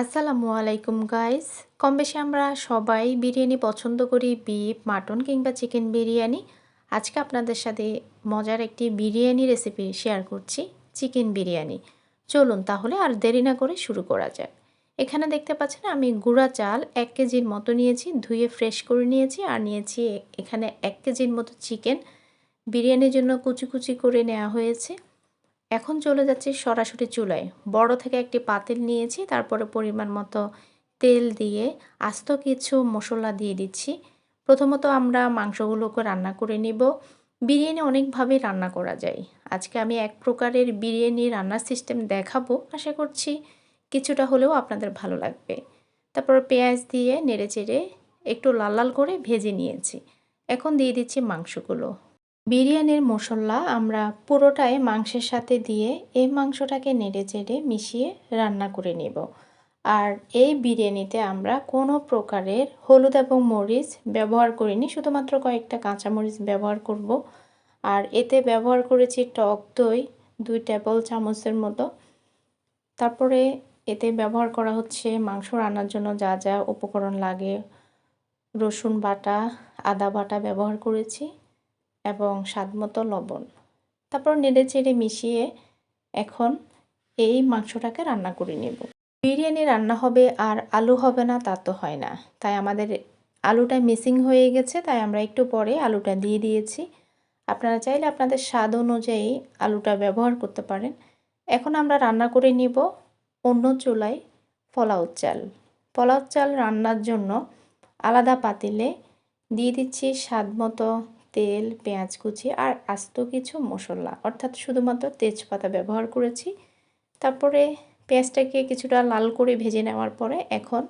আসসালামু আলাইকুম গাইস। কম বেশি আমরা সবাই বিরিয়ানি পছন্দ করি, বিফ, মাটন কিংবা চিকেন বিরিয়ানি। আজকে আপনাদের সাথে মজার একটি বিরিয়ানি রেসিপি শেয়ার করছি, চিকেন বিরিয়ানি। চলুন তাহলে আর দেরি না করে শুরু করা যাক। এখানে দেখতে পাচ্ছেন আমি গুঁড়া চাল 1 কেজির মতো নিয়েছি, ধুয়ে ফ্রেশ করে নিয়েছি। আর নিয়েছি এখানে 1 কেজির মতো চিকেন। বিরিয়ানির জন্য কুচি কুচি করে নেওয়া হয়েছে। এখন চলে যাচ্ছি সরাসরি চুলায়। বড় থেকে একটি পাতিল নিয়েছি, তারপরে পরিমাণ মতো তেল দিয়ে আস্ত কিছু মশলা দিয়ে দিচ্ছি। প্রথমত আমরা মাংসগুলোকে রান্না করে নিব। বিরিয়ানি অনেকভাবেই রান্না করা যায়। আজকে আমি এক প্রকারের বিরিয়ানি রান্নার সিস্টেম দেখাবো, আশা করছি কিছুটা হলেও আপনাদের ভালো লাগবে। তারপর পেঁয়াজ দিয়ে নেড়েচেড়ে একটু লাল লাল করে ভেজে নিয়েছি। এখন দিয়ে দিচ্ছি মাংসগুলো। বিরিয়ানির মশলা আমরা পুরোটাই মাংসের সাথে দিয়ে এই মাংসটাকে নেড়েচেড়ে মিশিয়ে রান্না করে নেব। আর এই বিরিয়ানিতে আমরা কোনো প্রকারের হলুদ এবং মরিচ ব্যবহার করিনি, শুধুমাত্র কয়েকটা কাঁচামরিচ ব্যবহার করব। আর এতে ব্যবহার করেছি টক দই 2 টেবিল চামচের মতো। তারপরে এতে ব্যবহার করা হচ্ছে মাংস রান্নার জন্য যা যা উপকরণ লাগে। রসুন বাটা, আদা বাটা ব্যবহার করেছি এবং স্বাদমতো লবণ। তারপর নেড়েচেড়ে মিশিয়ে এখন এই মাংসটাকে রান্না করে নেব। বিরিয়ানি রান্না হবে আর আলু হবে না তা তো হয় না, তাই আমাদের আলুটা মিসিং হয়ে গেছে, তাই আমরা একটু পরে আলুটা দিয়ে দিয়েছি। আপনারা চাইলে আপনাদের স্বাদ অনুযায়ী আলুটা ব্যবহার করতে পারেন। এখন আমরা রান্না করে নিব অন্য চুলায় পোলাও চাল। পোলাও চাল রান্নার জন্য আলাদা পাতিলে দিয়ে দিচ্ছি স্বাদমতো তেল, পেঁয়াজ কুচি আর আস্ত কিছু মশলা, অর্থাৎ শুধুমাত্র তেজপাতা ব্যবহার করেছি। তারপরে পেঁয়াজটাকে কিছুটা লাল করে ভেজে নেওয়ার পরে এখন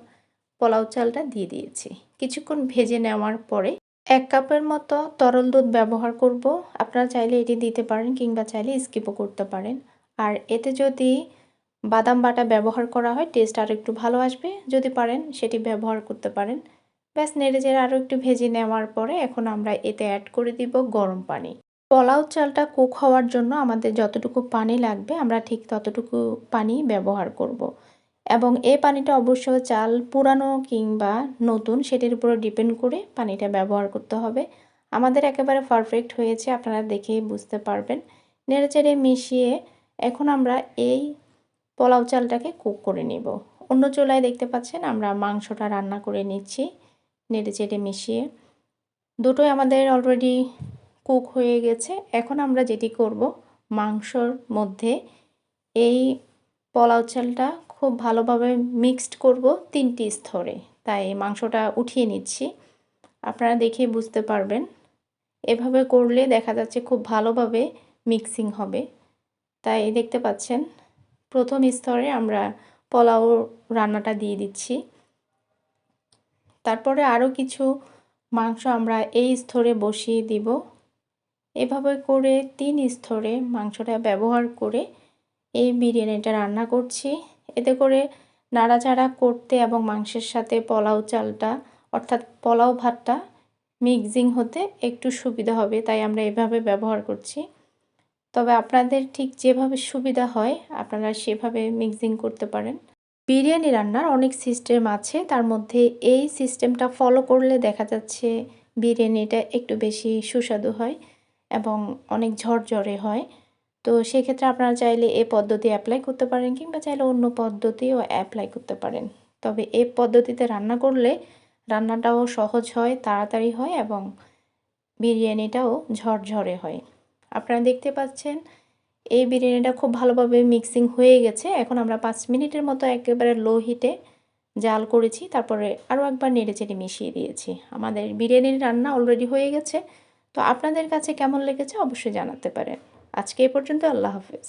পোলাও চালটা দিয়ে দিয়েছি। কিছুক্ষণ ভেজে নেওয়ার পরে 1 কাপের মতো তরল দুধ ব্যবহার করব। আপনারা চাইলে এটি দিতে পারেন কিংবা চাইলে স্কিপও করতে পারেন। আর এতে যদি বাদাম বাটা ব্যবহার করা হয় টেস্ট আরও একটু ভালো আসবে, যদি পারেন সেটি ব্যবহার করতে পারেন। ব্যাস নেড়েচেড়ে আরও একটু ভেজে নেওয়ার পরে এখন আমরা এতে অ্যাড করে দিব গরম পানি। পোলাও চালটা কুক হওয়ার জন্য আমাদের যতটুকু পানি লাগবে আমরা ঠিক ততটুকু পানি ব্যবহার করব। এবং এই পানিটা অবশ্য চাল পুরানো কিংবা নতুন সেটির উপরে ডিপেন্ড করে পানিটা ব্যবহার করতে হবে। আমাদের একেবারে পারফেক্ট হয়েছে, আপনারা দেখেই বুঝতে পারবেন। নেড়েচেড়ে মিশিয়ে এখন আমরা এই পোলাও চালটাকে কুক করে নেব। অন্য চুলায় দেখতে পাচ্ছেন আমরা মাংসটা রান্না করে নিচ্ছি নেড়েচেড়ে মিশিয়ে। দুটোই আমাদের অলরেডি কুক হয়ে গেছে। এখন আমরা যেটি করব, মাংসর মধ্যে এই পোলাও চালটা খুব ভালোভাবে মিক্সড করব 3টি স্তরে। তাই মাংসটা উঠিয়ে নিচ্ছি, আপনারা দেখে বুঝতে পারবেন। এভাবে করলে দেখা যাচ্ছে খুব ভালোভাবে মিক্সিং হবে। তাই দেখতে পাচ্ছেন প্রথম স্তরে আমরা পোলাও রান্নাটা দিয়ে দিচ্ছি। তারপরে আরও কিছু মাংস আমরা এই স্তরে বসিয়ে দিব। এভাবে করে 3 স্তরে মাংসটা ব্যবহার করে এই বিরিয়ানিটা রান্না করছি। এতে করে নাড়াচাড়া করতে এবং মাংসের সাথে পোলাও চালটা অর্থাৎ পোলাও ভাতটা মিক্সিং হতে একটু সুবিধা হবে, তাই আমরা এভাবে ব্যবহার করছি। তবে আপনাদের ঠিক যেভাবে সুবিধা হয় আপনারা সেভাবে মিক্সিং করতে পারেন। বিরিয়ানি রান্নার অনেক সিস্টেম আছে, তার মধ্যে এই সিস্টেমটা ফলো করলে দেখা যাচ্ছে বিরিয়ানিটা একটু বেশি সুস্বাদু হয় এবং অনেক ঝরঝরে হয়। তো সেক্ষেত্রে আপনারা চাইলে এই পদ্ধতি অ্যাপ্লাই করতে পারেন কিংবা চাইলে অন্য পদ্ধতিও অ্যাপ্লাই করতে পারেন। তবে এই পদ্ধতিতে রান্না করলে রান্নাটাও সহজ হয়, তাড়াতাড়ি হয় এবং বিরিয়ানিটাও ঝরঝরে হয়। আপনারা দেখতে পাচ্ছেন এই বিরিয়ানিটা খুব ভালোভাবে মিক্সিং হয়ে গেছে। এখন আমরা 5 মিনিটের মতো একেবারে লো হিটে জাল করেছি, তারপরে আরও একবার নেড়েচেড়ে মিশিয়ে দিয়েছি। আমাদের বিরিয়ানির রান্না অলরেডি হয়ে গেছে। তো আপনাদের কাছে কেমন লেগেছে অবশ্যই জানাতে পারেন। আজকে এ পর্যন্ত, আল্লাহ হাফেজ।